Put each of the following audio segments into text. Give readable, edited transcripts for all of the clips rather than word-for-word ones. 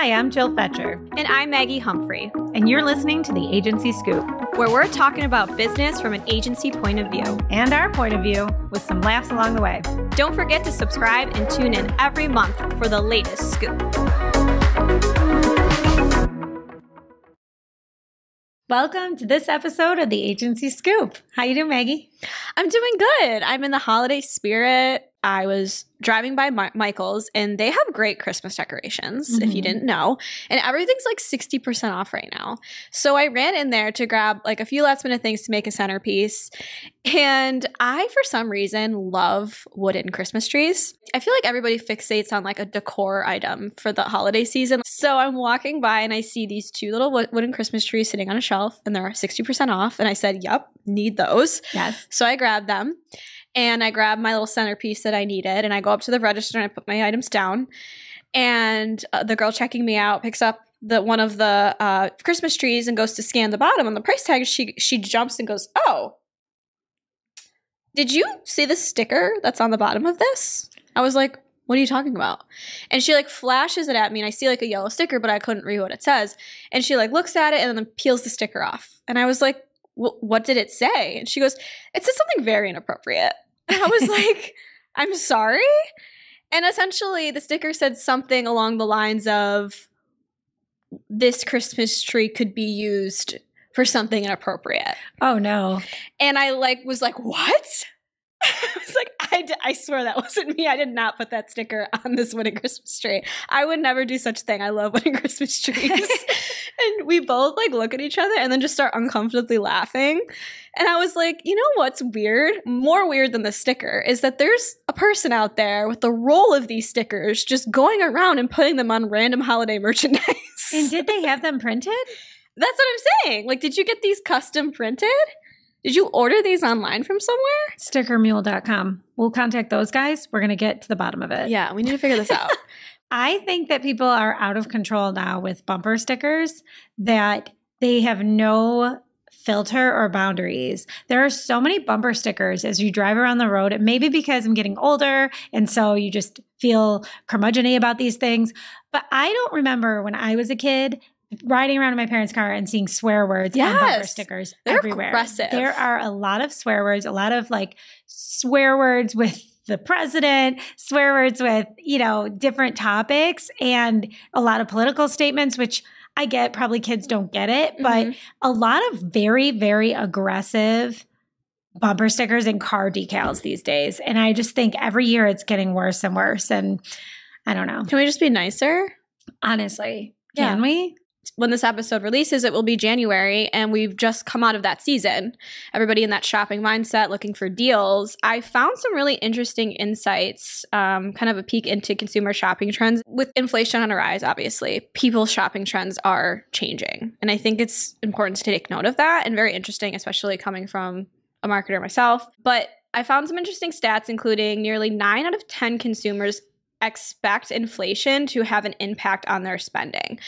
Hi, I'm Jill Fetcher. And I'm Maggie Humphrey. And you're listening to The Agency Scoop, where we're talking about business from an agency point of view. And our point of view, with some laughs along the way. Don't forget to subscribe and tune in every month for the latest scoop. Welcome to this episode of The Agency Scoop. How you doing, Maggie? I'm doing good. I'm in the holiday spirit. I was driving by Michael's, and they have great Christmas decorations, if you didn't know. And everything's like 60% off right now. So I ran in there to grab like a few last minute things to make a centerpiece. And I, for some reason, love wooden Christmas trees. I feel like everybody fixates on like a decor item for the holiday season. So I'm walking by and I see these two little wooden Christmas trees sitting on a shelf, and they're 60% off. And I said, yep, need those. Yes. So I grabbed them. And I grabbed my little centerpiece that I needed, and I go up to the register and I put my items down. And the girl checking me out picks up one of the Christmas trees and goes to scan the bottom on the price tag. She jumps and goes, "Oh, did you see the sticker that's on the bottom of this?" I was like, "What are you talking about?" And she like flashes it at me, and I see like a yellow sticker, but I couldn't read what it says. And she like looks at it and then peels the sticker off. And I was like, "What did it say?" And she goes, "It said something very inappropriate." And I was like, "I'm sorry?" And essentially the sticker said something along the lines of, "This Christmas tree could be used for something inappropriate." Oh, no. And I was like, "What?" I was like, I swear that wasn't me. I did not put that sticker on this wooden Christmas tree. I would never do such a thing. I love wooden Christmas trees. And we both like look at each other and then just start uncomfortably laughing. And I was like, you know what's weird? More weird than the sticker is that there's a person out there with the roll of these stickers just going around and putting them on random holiday merchandise. And did they have them printed? That's what I'm saying. Like, did you get these custom printed? Did you order these online from somewhere? Stickermule.com. We'll contact those guys. We're going to get to the bottom of it. Yeah, we need to figure this out. I think that people are out of control now with bumper stickers, that they have no filter or boundaries. There are so many bumper stickers as you drive around the road. It may be because I'm getting older, and so you just feel curmudgeon-y about these things. But I don't remember when I was a kid riding around in my parents' car and seeing swear words on bumper stickers everywhere. Aggressive. There are a lot of swear words, a lot of like swear words with the president, swear words with, different topics, and a lot of political statements, which I get, probably kids don't get it, but a lot of very, very aggressive bumper stickers and car decals these days. And I just think every year it's getting worse and worse. And I don't know. Can we just be nicer? Honestly, can we? When this episode releases, it will be January, and we've just come out of that season. Everybody in that shopping mindset looking for deals. I found some really interesting insights, kind of a peek into consumer shopping trends. With inflation on a rise, obviously, people's shopping trends are changing. And I think it's important to take note of that, and very interesting, especially coming from a marketer myself. But I found some interesting stats, including nearly 9 out of 10 consumers expect inflation to have an impact on their spending.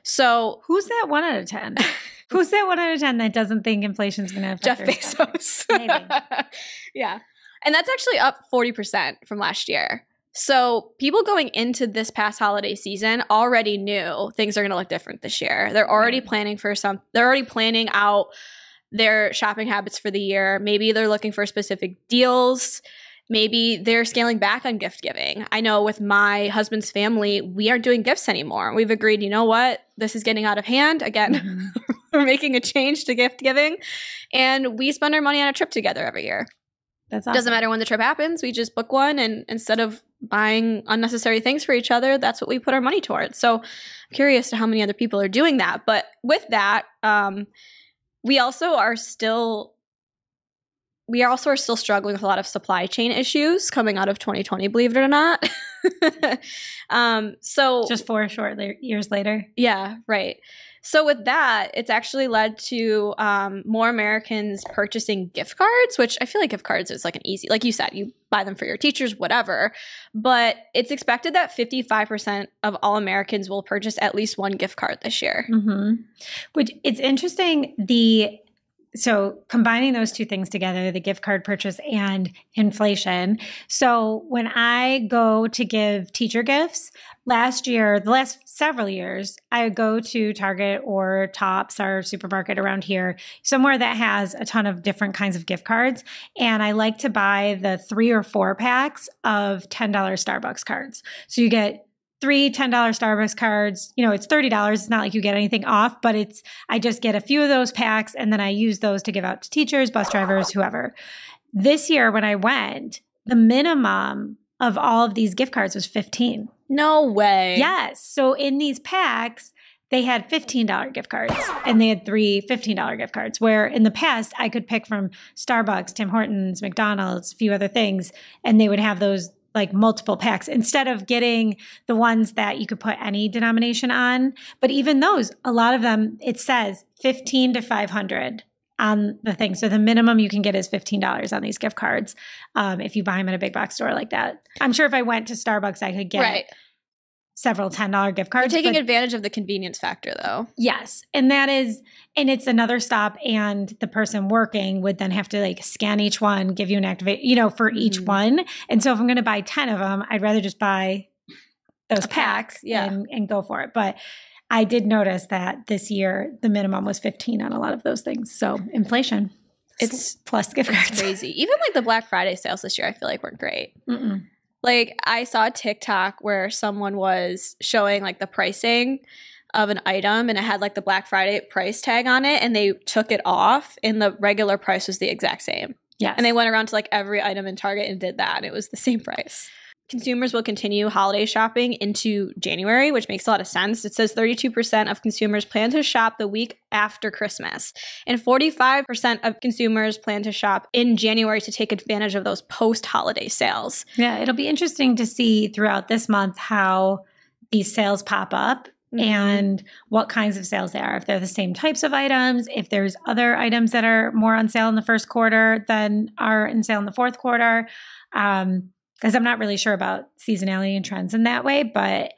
So who's that 1 out of 10? Who's that 1 out of 10 that doesn't think inflation is going to affect Jeff Bezos? Maybe. Yeah. And that's actually up 40% from last year. So people going into this past holiday season already knew things are going to look different this year. They're already planning out their shopping habits for the year. Maybe they're looking for specific deals. Maybe they're scaling back on gift giving. I know with my husband's family, we aren't doing gifts anymore. We've agreed, you know what? This is getting out of hand. Again, we're making a change to gift giving. And we spend our money on a trip together every year. That's awesome. Doesn't matter when the trip happens. We just book one. And instead of buying unnecessary things for each other, that's what we put our money towards. So I'm curious to how many other people are doing that. But with that, we also are still struggling with a lot of supply chain issues coming out of 2020, believe it or not. So just 4 short years later. Yeah, right. So with that, it's actually led to more Americans purchasing gift cards, which I feel like gift cards is like an easy, like you said, you buy them for your teachers, whatever. But it's expected that 55% of all Americans will purchase at least one gift card this year. Which it's interesting, the so combining those two things together, the gift card purchase and inflation. So when I go to give teacher gifts, the last several years, I would go to Target or Tops, our supermarket around here, somewhere that has a ton of different kinds of gift cards. And I like to buy the 3 or 4 packs of $10 Starbucks cards. So you get 3 $10 Starbucks cards. It's $30. It's not like you get anything off, but I just get a few of those packs and then I use those to give out to teachers, bus drivers, whoever. This year when I went, the minimum of all of these gift cards was 15. No way. Yes. So in these packs, they had $15 gift cards and they had 3 $15 gift cards, where in the past I could pick from Starbucks, Tim Hortons, McDonald's, a few other things, and they would have those like multiple packs instead of getting the ones that you could put any denomination on. But even those, a lot of them, it says 15 to 500 on the thing. So the minimum you can get is $15 on these gift cards if you buy them at a big box store like that. I'm sure if I went to Starbucks, I could get several $10 gift cards. You're taking advantage of the convenience factor, though. Yes. And it's another stop, and the person working would then have to like scan each one, give you an activate, for each one. And so if I'm going to buy 10 of them, I'd rather just buy those packs and go for it. But I did notice that this year, the minimum was 15 on a lot of those things. So inflation. It's plus gift cards. It's crazy. Even like the Black Friday sales this year, I feel like weren't great. Like I saw a TikTok where someone was showing like the pricing of an item and it had like the Black Friday price tag on it and they took it off and the regular price was the exact same. Yes. And they went around to like every item in Target and did that and it was the same price. Consumers will continue holiday shopping into January, which makes a lot of sense. It says 32% of consumers plan to shop the week after Christmas, and 45% of consumers plan to shop in January to take advantage of those post-holiday sales. Yeah, it'll be interesting to see throughout this month how these sales pop up and what kinds of sales they are. If they're the same types of items, if there's other items that are more on sale in the first quarter than are in sale in the fourth quarter. Because I'm not really sure about seasonality and trends in that way, but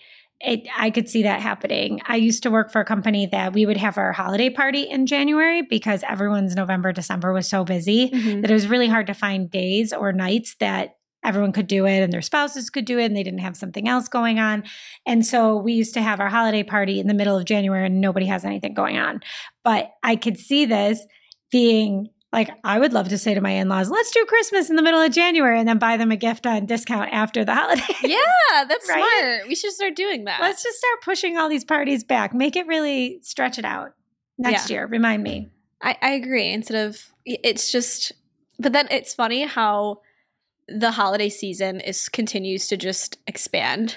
I could see that happening. I used to work for a company that we would have our holiday party in January because everyone's November, December was so busy that it was really hard to find days or nights that everyone could do it and their spouses could do it and they didn't have something else going on. And so we used to have our holiday party in the middle of January and nobody has anything going on. But I could see this being like, I would love to say to my in-laws, let's do Christmas in the middle of January and then buy them a gift on discount after the holidays. Yeah, that's smart. We should start doing that. Let's just start pushing all these parties back. Make it really stretch it out next year. Remind me. I agree. Instead of, it's just, but then it's funny how the holiday season continues to just expand.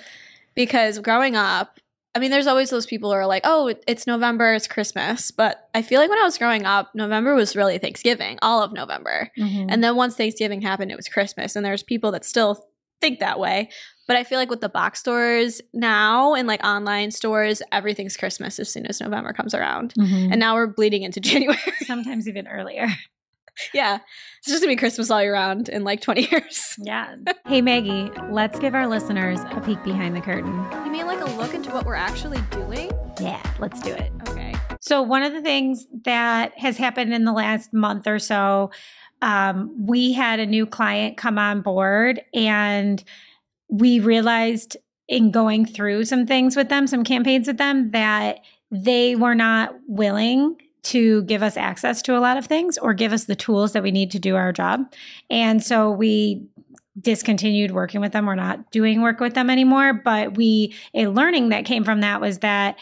Because growing up, I mean, there's always those people who are like, oh, it's November, it's Christmas. But I feel like when I was growing up, November was really Thanksgiving, all of November. And then once Thanksgiving happened, it was Christmas. And there's people that still think that way. But I feel like with the box stores now and like online stores, everything's Christmas as soon as November comes around. And now we're bleeding into January. Sometimes even earlier. Yeah. It's just going to be Christmas all year round in like 20 years. Yeah. Hey, Maggie, let's give our listeners a peek behind the curtain. You mean like a look into what we're actually doing? Yeah, let's do it. Okay. So one of the things that has happened in the last month or so, we had a new client come on board and we realized in going through some things with them, some campaigns with them, that they were not willing to give us access to a lot of things or give us the tools that we need to do our job. And so we discontinued working with them. We're not doing work with them anymore. But a learning that came from that was that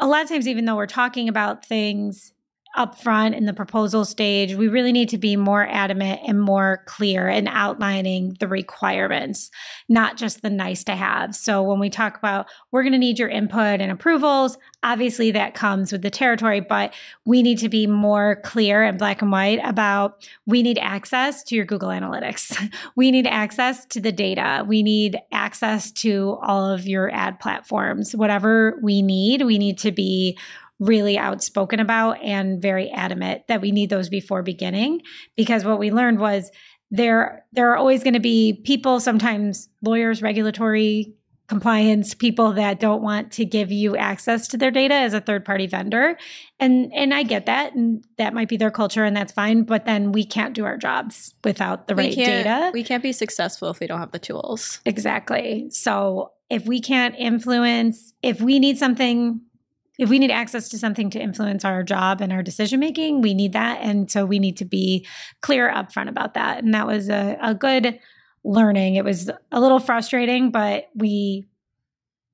a lot of times, even though we're talking about things up front in the proposal stage, we really need to be more adamant and more clear in outlining the requirements, not just the nice to have. So when we talk about, we're going to need your input and approvals, obviously that comes with the territory, but we need to be more clear and black and white about, we need access to your Google Analytics. We need access to the data. We need access to all of your ad platforms. Whatever we need to be really outspoken about and very adamant that we need those before beginning. Because what we learned was there are always going to be people, sometimes lawyers, regulatory compliance people that don't want to give you access to their data as a third-party vendor. And I get that. And that might be their culture and that's fine. But then we can't do our jobs without the right data. We can't be successful if we don't have the tools. Exactly. So if we can't influence, if we need access to something to influence our job and our decision-making, we need that. And so we need to be clear upfront about that. And that was a good learning. It was a little frustrating, but it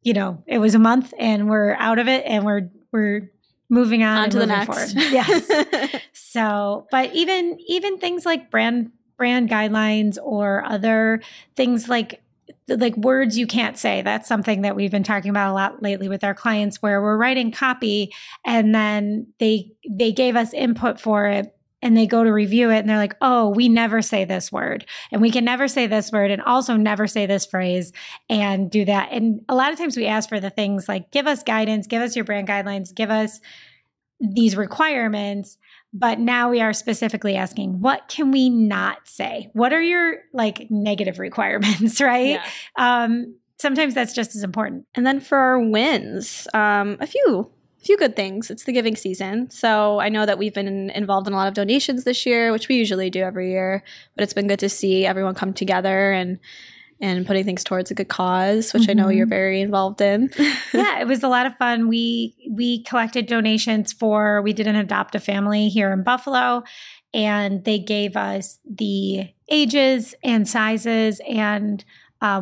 was a month and we're out of it and we're moving on to the moving next. Forward. Yes. So, but even things like brand guidelines or other things like words you can't say. That's something that we've been talking about a lot lately with our clients, where we're writing copy and then they gave us input for it. And they go to review it and they're like, oh, we never say this word and we can never say this word and also never say this phrase and do that. And a lot of times we ask for the things like, give us guidance, give us your brand guidelines, give us these requirements. But now we are specifically asking, what can we not say? What are your negative requirements, right? Yeah. Sometimes that's just as important. And then for our wins, a few good things. It's the giving season. So I know that we've been involved in a lot of donations this year, which we usually do every year, but it's been good to see everyone come together and putting things towards a good cause, which I know you're very involved in. Yeah, it was a lot of fun. We collected donations we did an adopt a family here in Buffalo, and they gave us the ages and sizes and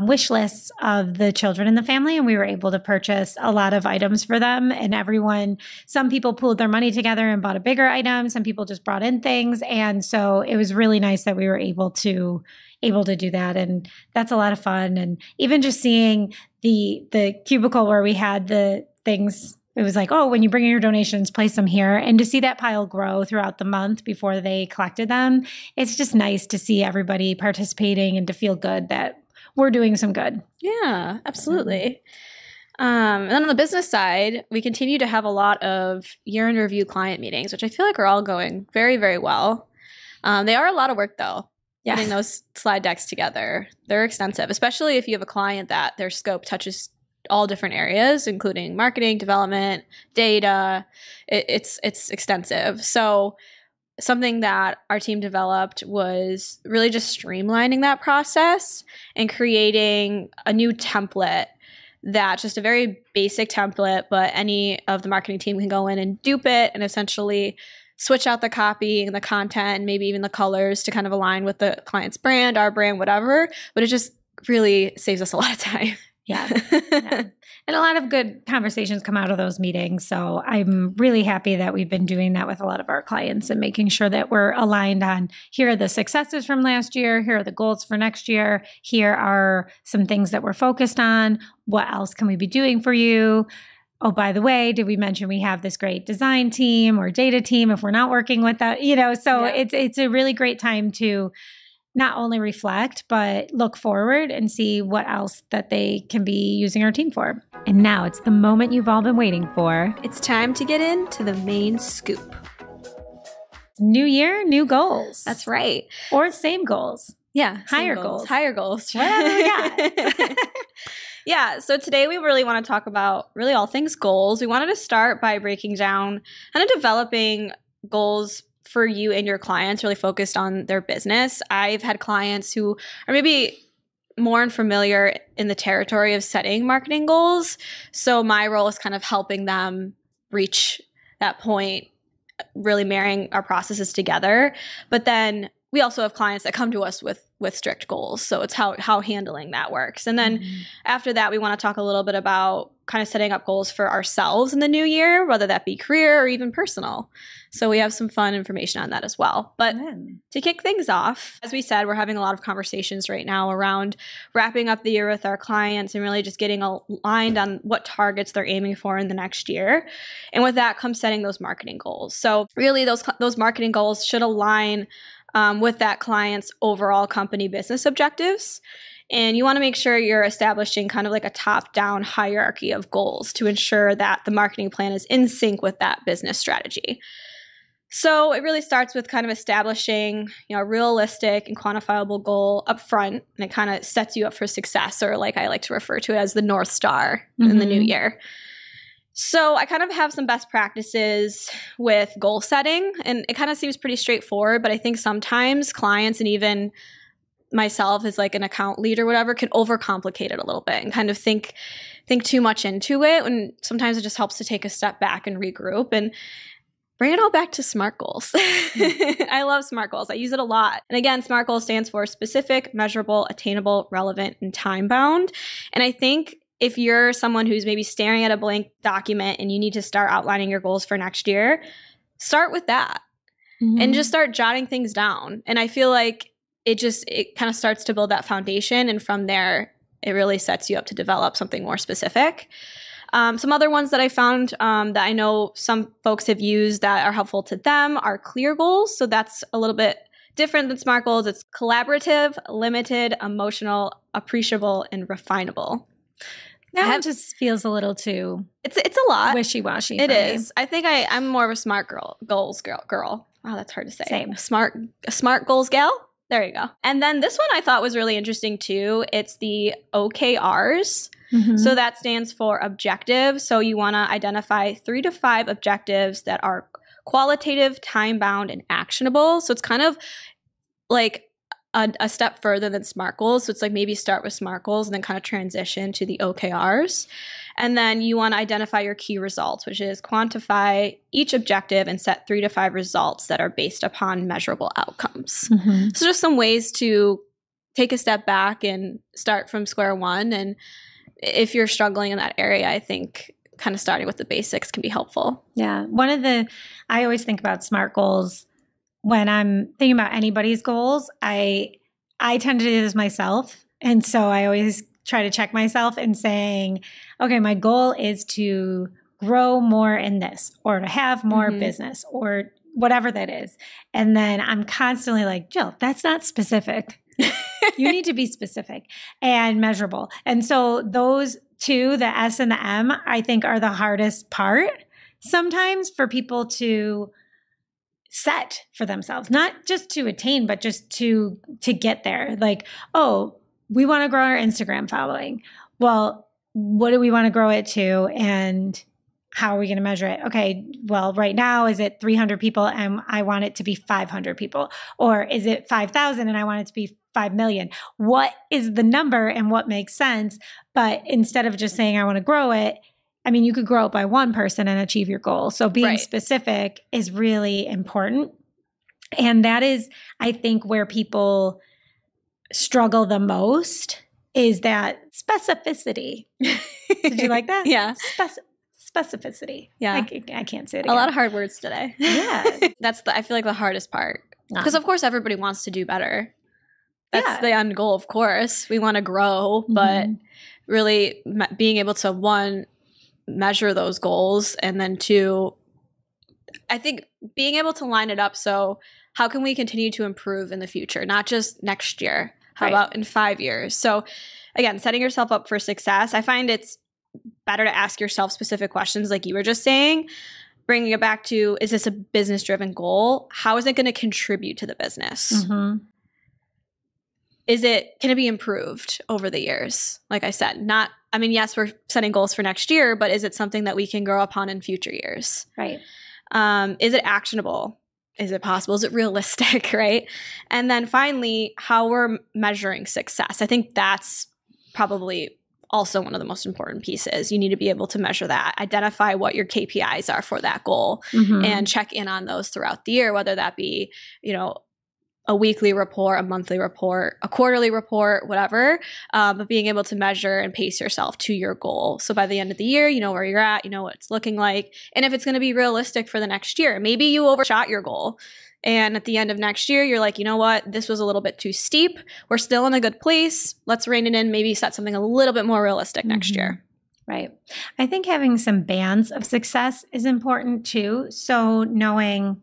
wish lists of the children in the family, and we were able to purchase a lot of items for them. And some people pooled their money together and bought a bigger item. Some people just brought in things. And so it was really nice that we were able to do that. And that's a lot of fun. And even just seeing the cubicle where we had the things, it was like, oh, when you bring in your donations, place them here. And to see that pile grow throughout the month before they collected them, it's just nice to see everybody participating and to feel good that we're doing some good. Yeah, absolutely. And then on the business side, we continue to have a lot of year-end review client meetings, which I feel like are all going very, very well. They are a lot of work, though, getting those slide decks together. They're extensive, especially if you have a client that their scope touches all different areas, including marketing, development, data. It's extensive. So something that our team developed was really just streamlining that process and creating a new template that's just a very basic template, but any of the marketing team can go in and dupe it and essentially switch out the copy and the content, maybe even the colors to kind of align with the client's brand, our brand, whatever. But it just really saves us a lot of time. Yeah. And a lot of good conversations come out of those meetings. So I'm really happy that we've been doing that with a lot of our clients and making sure that we're aligned on, here are the successes from last year, here are the goals for next year, here are some things that we're focused on, what else can we be doing for you? Oh, by the way, did we mention we have this great design team or data team if we're not working with that? So it's a really great time to not only reflect, but look forward and see what else that they can be using our team for. And now it's the moment you've all been waiting for. It's time to get into the main scoop. New year, new goals. That's right. Or same goals. Yeah. Higher goals. Higher goals. Whatever we got. Yeah. So today we really want to talk about really all things goals. We wanted to start by breaking down kind of developing goals for you and your clients, really focused on their business. I've had clients who are maybe more unfamiliar in the territory of setting marketing goals. So my role is kind of helping them reach that point, really marrying our processes together. But then we also have clients that come to us with strict goals. So it's how handling that works. And then after that, we want to talk a little bit about kind of setting up goals for ourselves in the new year, whether that be career or even personal. So we have some fun information on that as well. But to kick things off, as we said, we're having a lot of conversations right now around wrapping up the year with our clients and really just getting aligned on what targets they're aiming for in the next year. And with that comes setting those marketing goals. So really those marketing goals should align with that client's overall company business objectives. And you want to make sure you're establishing kind of like a top-down hierarchy of goals to ensure that the marketing plan is in sync with that business strategy. So it really starts with kind of establishing, a realistic and quantifiable goal up front, and it kind of sets you up for success, or like I like to refer to it as the North Star in the new year. So I kind of have some best practices with goal setting, and it kind of seems pretty straightforward, but I think sometimes clients and even myself as like an account lead or whatever can overcomplicate it a little bit and kind of think too much into it. And sometimes it just helps to take a step back and regroup and bring it all back to SMART goals. I love SMART goals. I use it a lot. And again, SMART goals stands for specific, measurable, attainable, relevant, and time bound. And I think if you're someone who's maybe staring at a blank document and you need to start outlining your goals for next year, start with that and just start jotting things down. And I feel like it kind of starts to build that foundation. And from there, it really sets you up to develop something more specific. Some other ones that I found that I know some folks have used that are helpful to them are clear goals. So that's a little bit different than SMART goals. It's collaborative, limited, emotional, appreciable, and refinable. That one just feels a little too it's a lot wishy-washy. It is. I think I'm more of a SMART goals girl. Wow, that's hard to say. Same. A smart goals gal. There you go. And then this one I thought was really interesting too. It's the OKRs. So that stands for objective. So you want to identify 3 to 5 objectives that are qualitative, time-bound, and actionable. So it's kind of like a step further than SMART goals. So it's like maybe start with SMART goals and then kind of transition to the OKRs. And then you want to identify your key results, which is quantify each objective and set 3 to 5 results that are based upon measurable outcomes. So just some ways to take a step back and start from square one. And if you're struggling in that area, I think kind of starting with the basics can be helpful. Yeah. I always think about SMART goals when I'm thinking about anybody's goals. I tend to do this myself. And so I always try to check myself and saying, okay, my goal is to grow more in this or to have more business or whatever that is. And then I'm constantly like, Jill, that's not specific. You need to be specific and measurable. And so those two, the S and the M, I think are the hardest part sometimes for people to set for themselves, not just to attain, but just to get there. Like, oh, we want to grow our Instagram following. Well, what do we want to grow it to? And how are we going to measure it? Okay, well, right now, is it 300 people and I want it to be 500 people? Or is it 5,000 and I want it to be 5 million? What is the number and what makes sense? But instead of just saying I want to grow it, I mean, you could grow it by one person and achieve your goal. So being specific is really important. And that is, I think, where people struggle the most is that specificity. Did you like that? Yeah. Specificity. Yeah. I can't say it again. A lot of hard words today. Yeah. I feel like the hardest part. Because of course everybody wants to do better. That's the end goal, of course. We want to grow, but really being able to, one, measure those goals, and then two, I think being able to line it up. So how can we continue to improve in the future? Not just next year. How about in 5 years? So again, setting yourself up for success. I find it's better to ask yourself specific questions like you were just saying, bringing it back to, is this a business-driven goal? How is it going to contribute to the business? Can it be improved over the years? Like I said, yes, we're setting goals for next year, but is it something that we can grow upon in future years? Right. Is it actionable? Is it possible? Is it realistic? Right. And then finally, how we're measuring success. I think that's probably also one of the most important pieces. You need to be able to measure that, identify what your KPIs are for that goal, and check in on those throughout the year, whether that be, a weekly report, a monthly report, a quarterly report, whatever, but being able to measure and pace yourself to your goal. So by the end of the year, you know where you're at, you know what it's looking like, and if it's going to be realistic for the next year. Maybe you overshot your goal, and at the end of next year, you're like, you know what, this was a little bit too steep. We're still in a good place. Let's rein it in, maybe set something a little bit more realistic next year. Right. I think having some bands of success is important too. So knowing,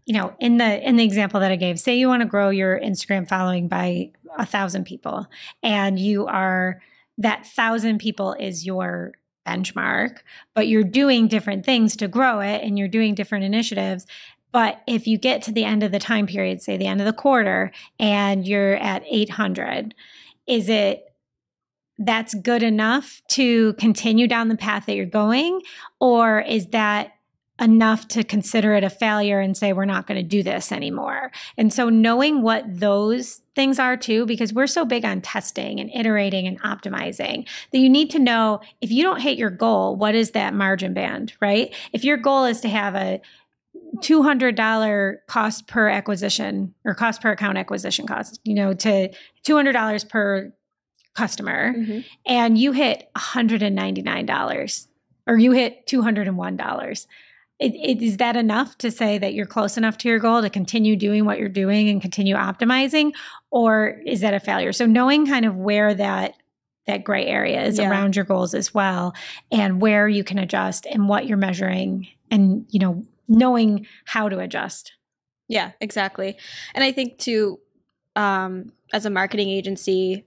in the example that I gave, say you want to grow your Instagram following by 1,000 people, and that 1,000 people is your benchmark, but you're doing different things to grow it and you're doing different initiatives. But if you get to the end of the time period, say the end of the quarter, and you're at 800, is it that's good enough to continue down the path that you're going? Or is that enough to consider it a failure and say, we're not going to do this anymore? And so knowing what those things are too, because we're so big on testing and iterating and optimizing, that you need to know if you don't hit your goal, what is that margin band, right? If your goal is to have a $200 cost per acquisition or cost per account acquisition cost, to $200 per customer, and you hit $199 or you hit $201. Is that enough to say that you're close enough to your goal to continue doing what you're doing and continue optimizing? Or is that a failure? So knowing kind of where that gray area is around your goals as well, and where you can adjust and what you're measuring, and, knowing how to adjust. Yeah, exactly. And I think too, as a marketing agency,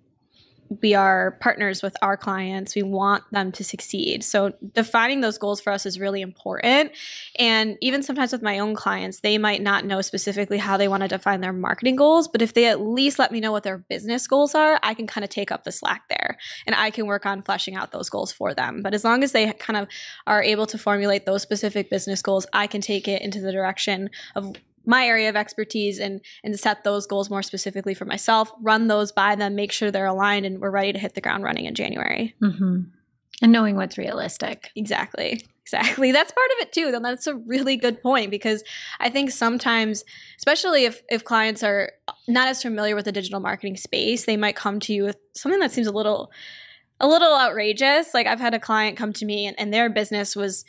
we are partners with our clients. We want them to succeed. So defining those goals for us is really important. And even sometimes with my own clients, they might not know specifically how they want to define their marketing goals, but if they at least let me know what their business goals are, I can kind of take up the slack there and I can work on fleshing out those goals for them. But as long as they kind of are able to formulate those specific business goals, I can take it into the direction of my area of expertise and set those goals more specifically for myself, run those by them, make sure they're aligned, and we're ready to hit the ground running in January. Mm-hmm. And knowing what's realistic. Exactly. That's part of it too. Then that's a really good point, because I think sometimes, especially if clients are not as familiar with the digital marketing space, they might come to you with something that seems a little outrageous. Like I've had a client come to me and their business was,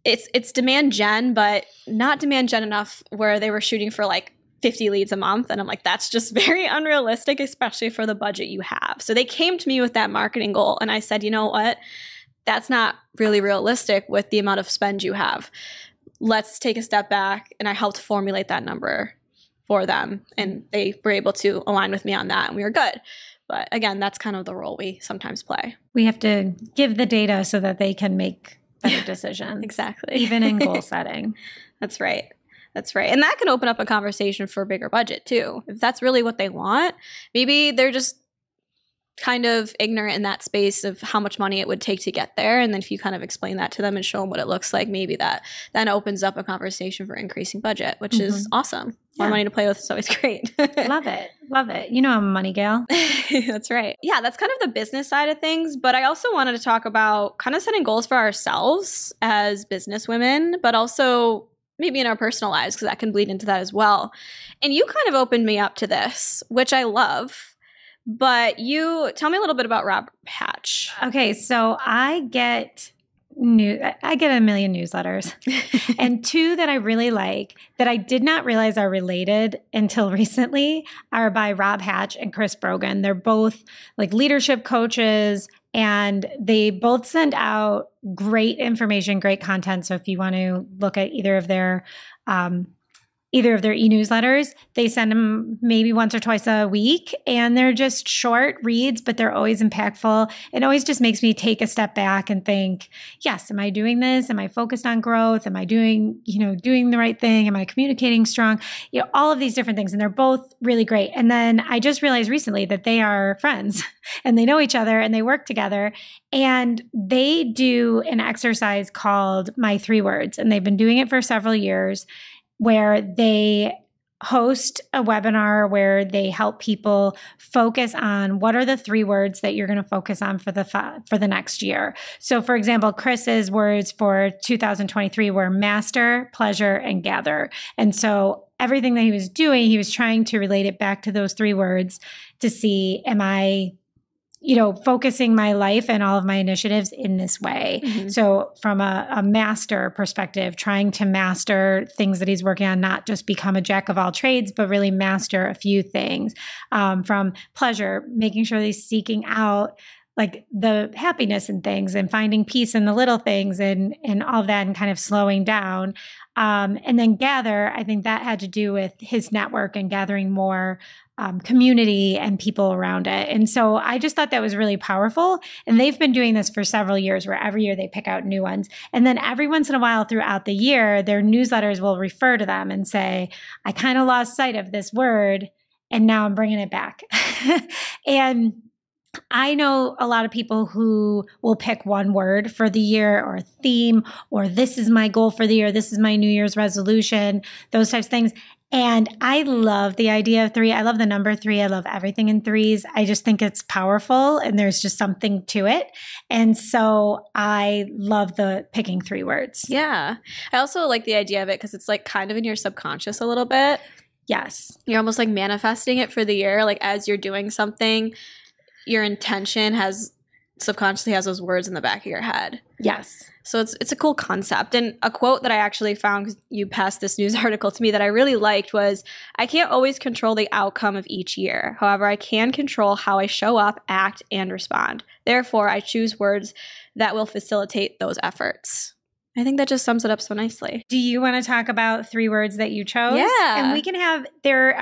it's demand gen, but not demand gen enough where they were shooting for like 50 leads a month. And I'm like, that's just very unrealistic, especially for the budget you have. So they came to me with that marketing goal. And I said, you know what? That's not really realistic with the amount of spend you have. Let's take a step back. And I helped formulate that number for them. And they were able to align with me on that. And we were good. But again, that's kind of the role we sometimes play. We have to give the data so that they can make better decisions. Exactly. Even in goal setting. That's right. And that can open up a conversation for a bigger budget too. If that's really what they want, maybe they're just kind of ignorant in that space of how much money it would take to get there. And then if you kind of explain that to them and show them what it looks like, maybe that then opens up a conversation for increasing budget, which is awesome. More money to play with is always great. Love it. I'm a money gal. That's right. Yeah, that's kind of the business side of things. But I also wanted to talk about kind of setting goals for ourselves as business women, but also maybe in our personal lives, because that can bleed into that as well. And you kind of opened me up to this, which I love. But you tell me a little bit about Rob Hatch. Okay, so I get a million newsletters, and two that I really like that I did not realize are related until recently are by Rob Hatch and Chris Brogan. They're both like leadership coaches, and they both send out great information, great content. So if you want to look at either of their e-newsletters, they send them maybe once or twice a week, and they're just short reads, but they're always impactful. It always just makes me take a step back and think, yes, am I doing this? Am I focused on growth? Am I doing the right thing? Am I communicating strong? All of these different things. And they're both really great. And then I just realized recently that they are friends and they know each other and they work together, and they do an exercise called My 3 Words. And they've been doing it for several years, where they host a webinar where they help people focus on what are the 3 words that you're going to focus on for the next year. So for example, Chris's words for 2023 were master, pleasure, and gather. And so everything that he was doing, he was trying to relate it back to those 3 words to see, am I focusing my life and all of my initiatives in this way. Mm-hmm. So from a master perspective, trying to master things that he's working on, not just become a jack of all trades, but really master a few things. From pleasure, making sure that he's seeking out like the happiness in things and finding peace in the little things and all of that, and kind of slowing down. And then gather, I think that had to do with his network and gathering more community and people around it. And so I just thought that was really powerful. And they've been doing this for several years, where every year they pick out new ones. And then every once in a while throughout the year, their newsletters will refer to them and say, I kind of lost sight of this word, and now I'm bringing it back. And I know a lot of people who will pick one word for the year, or a theme, or this is my goal for the year, this is my New Year's resolution, those types of things. And I love the idea of 3. I love the number 3. I love everything in threes. I just think it's powerful, and there's just something to it. And so I love the picking 3 words. Yeah. I also like the idea of it because it's like kind of in your subconscious a little bit. Yes. You're almost like manifesting it for the year. Like as you're doing something, your intention subconsciously has those words in the back of your head. Yes. So it's a cool concept. And a quote that I actually found, 'cause you passed this news article to me, that I really liked was, I can't always control the outcome of each year. However, I can control how I show up, act, and respond. Therefore, I choose words that will facilitate those efforts. I think that just sums it up so nicely. Do you want to talk about 3 words that you chose? Yeah. And we can have there,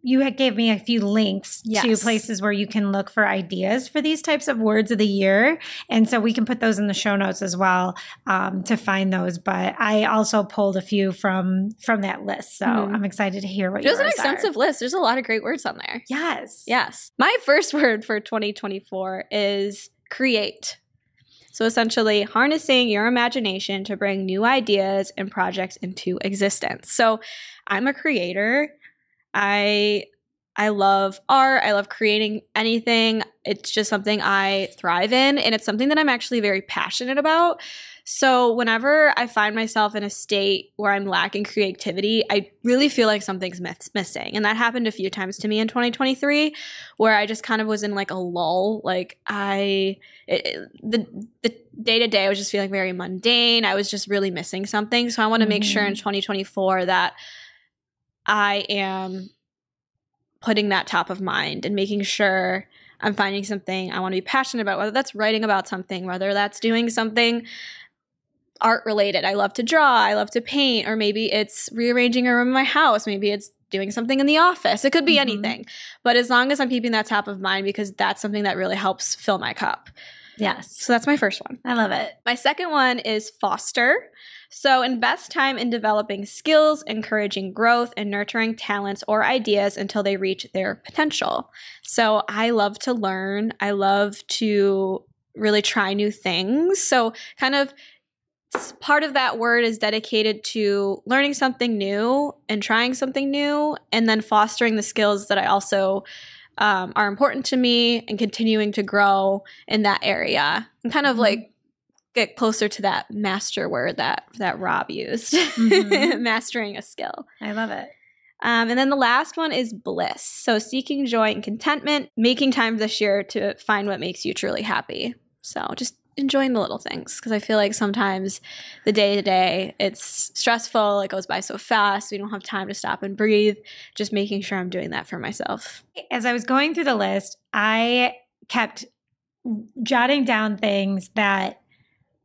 you gave me a few links to places where you can look for ideas for these types of words of the year. And so we can put those in the show notes as well, to find those. But I also pulled a few from that list. So I'm excited to hear what yours are. It was an extensive list. There's a lot of great words on there. Yes. Yes. My first word for 2024 is create. So essentially harnessing your imagination to bring new ideas and projects into existence. So I'm a creator. I love art. I love creating anything. It's just something I thrive in, and it's something that I'm actually very passionate about. So whenever I find myself in a state where I'm lacking creativity, I really feel like something's missing. And that happened a few times to me in 2023, where I just kind of was in like a lull. Like the day-to-day, I was just feeling very mundane. I was just really missing something. So I want to make sure in 2024 that I am putting that top of mind and making sure I'm finding something I want to be passionate about, whether that's writing about something, whether that's doing something art related. I love to draw, I love to paint, or maybe it's rearranging a room in my house. Maybe it's doing something in the office. It could be anything. But as long as I'm keeping that top of mind, because that's something that really helps fill my cup. Yes. So that's my first one. I love it. My second one is foster. So invest time in developing skills, encouraging growth, and nurturing talents or ideas until they reach their potential. So I love to learn. I love to really try new things. So kind of part of that word is dedicated to learning something new and trying something new, and then fostering the skills that I also are important to me and continuing to grow in that area, and kind of like get closer to that master word that Rob used, mastering a skill. I love it. And then the last one is bliss. So seeking joy and contentment, making time this year to find what makes you truly happy. So just enjoying the little things, because I feel like sometimes the day-to-day, it's stressful. It goes by so fast. We don't have time to stop and breathe. Just making sure I'm doing that for myself. As I was going through the list, I kept jotting down things that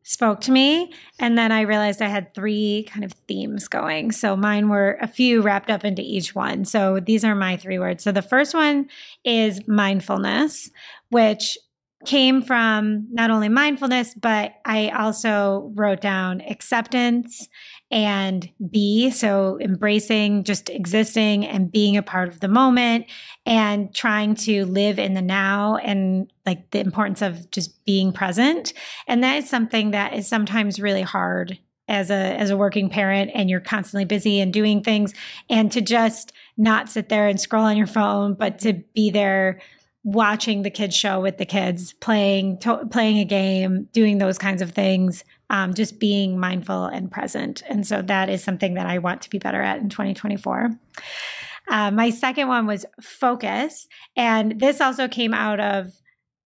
spoke to me. And then I realized I had 3 kind of themes going. So mine were a few wrapped up into each one. So these are my 3 words. So the first one is mindfulness, which came from not only mindfulness, but I also wrote down acceptance and be. So embracing just existing and being a part of the moment, and trying to live in the now, and like the importance of just being present. And that is something that is sometimes really hard as a working parent, and you're constantly busy and doing things, and to just not sit there and scroll on your phone, but to be there watching the kids show with the kids, playing a game, doing those kinds of things, just being mindful and present. And so that is something that I want to be better at in 2024. My second one was focus. And this also came out of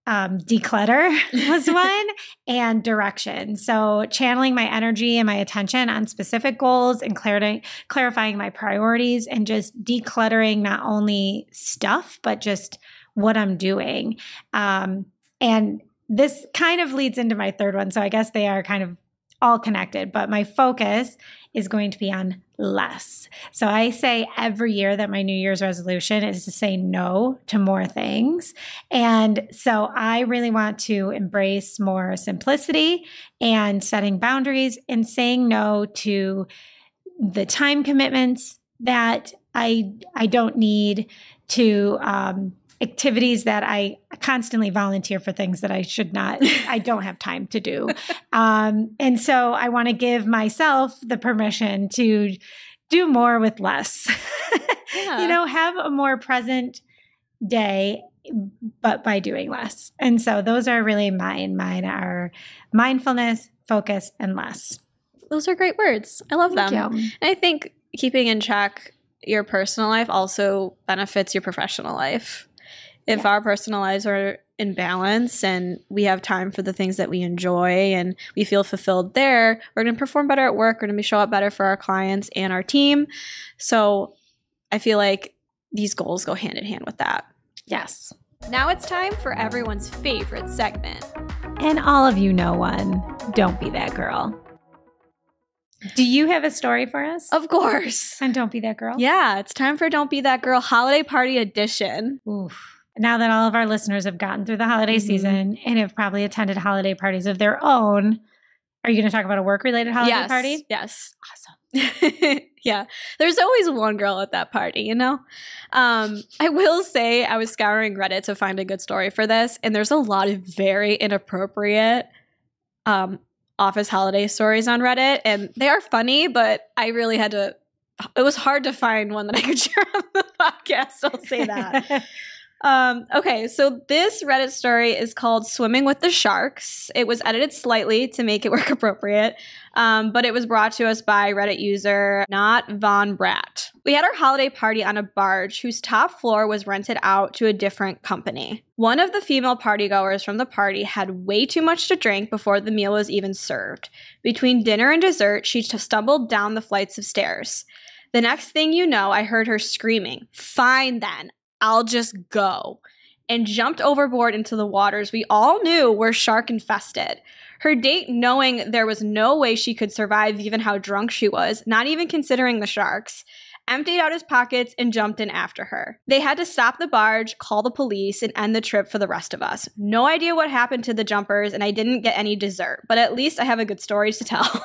declutter was one, and direction. So channeling my energy and my attention on specific goals, and clarifying my priorities, and just decluttering not only stuff, but just what I'm doing. And this kind of leads into my third one. So I guess they are kind of all connected, but my focus is going to be on less. So I say every year that my New Year's resolution is to say no to more things. And so I really want to embrace more simplicity and setting boundaries and saying no to the time commitments that I don't need, to activities that I constantly volunteer for things that I don't have time to do. And so I want to give myself the permission to do more with less, have a more present day, but by doing less. And so those are really mine. Mine are mindfulness, focus, and less. Those are great words. I love them. And I think keeping in check your personal life also benefits your professional life. If our personal lives are in balance and we have time for the things that we enjoy and we feel fulfilled there, we're going to perform better at work. We're going to show up better for our clients and our team. So I feel like these goals go hand in hand with that. Yes. Now it's time for everyone's favorite segment. And all of you know one. Don't be that girl. Do you have a story for us? Of course. And Don't Be That Girl? Yeah, it's time for Don't Be That Girl Holiday Party Edition. Oof. Now that all of our listeners have gotten through the holiday season and have probably attended holiday parties of their own, are you going to talk about a work-related holiday party? Yes. Awesome. Yeah. There's always one girl at that party, you know? I will say I was scouring Reddit to find a good story for this, and there's a lot of very inappropriate office holiday stories on Reddit, and they are funny, but I really had to – it was hard to find one that I could share on the podcast. I'll say that. Okay, so this Reddit story is called Swimming with the Sharks. It was edited slightly to make it work appropriate, but it was brought to us by Reddit user Not Von Brat. We had our holiday party on a barge whose top floor was rented out to a different company. One of the female partygoers from the party had way too much to drink before the meal was even served. Between dinner and dessert, she stumbled down the flights of stairs. The next thing you know, I heard her screaming, "Fine then, I'll just go," and jumped overboard into the waters we all knew were shark infested. Her date, knowing there was no way she could survive even how drunk she was, not even considering the sharks, emptied out his pockets and jumped in after her. They had to stop the barge, call the police, and end the trip for the rest of us. No idea what happened to the jumpers, and I didn't get any dessert, but at least I have a good story to tell.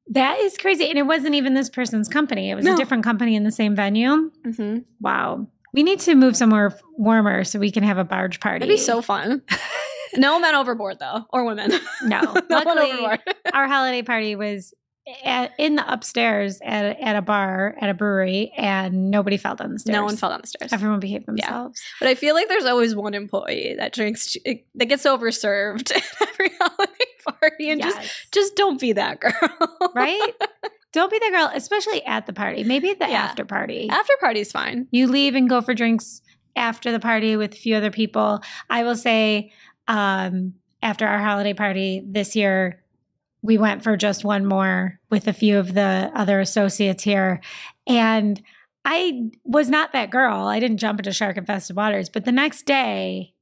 That is crazy. And it wasn't even this person's company. It was a different company in the same venue. Mm-hmm. Wow. We need to move somewhere warmer so we can have a barge party. That'd be so fun. No men overboard, though. Or women. No. Luckily, our holiday party was in the upstairs at a bar, at a brewery, and nobody fell down the stairs. No one fell down the stairs. Everyone behaved themselves. Yeah. But I feel like there's always one employee that that gets overserved at every holiday party, and just don't be that girl. Right? Don't be that girl, especially at the party. Maybe at the after party. After party's fine. You leave and go for drinks after the party with a few other people. I will say, after our holiday party this year, we went for just one more with a few of the other associates here. And I was not that girl. I didn't jump into shark-infested waters. But the next day,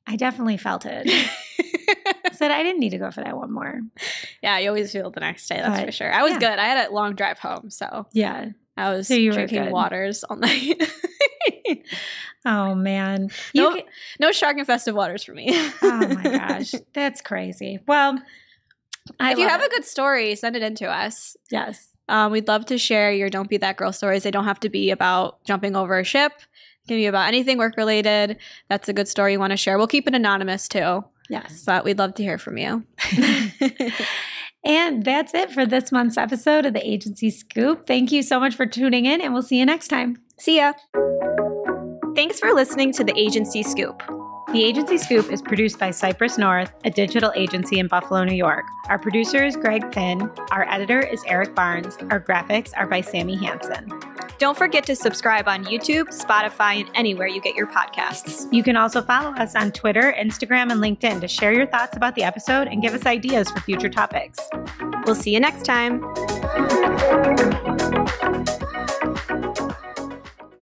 I definitely felt it. Said I didn't need to go for that one more. Yeah, you always feel it the next day. That's for sure. I was good. I had a long drive home. So yeah, I was drinking waters all night. Oh, man. No shark-infested waters for me. Oh, my gosh. That's crazy. Well, if you have a good story, send it in to us. Yes. We'd love to share your Don't Be That Girl stories. They don't have to be about jumping over a ship. It can be about anything work-related. That's a good story you want to share. We'll keep it anonymous, too. Yes. But we'd love to hear from you. And that's it for this month's episode of the Agency Scoop. Thank you so much for tuning in, and we'll see you next time. See ya. Thanks for listening to the Agency Scoop. The Agency Scoop is produced by Cypress North, a digital agency in Buffalo, New York. Our producer is Greg Finn. Our editor is Eric Barnes. Our graphics are by Sammy Hansen. Don't forget to subscribe on YouTube, Spotify, and anywhere you get your podcasts. You can also follow us on Twitter, Instagram, and LinkedIn to share your thoughts about the episode and give us ideas for future topics. We'll see you next time.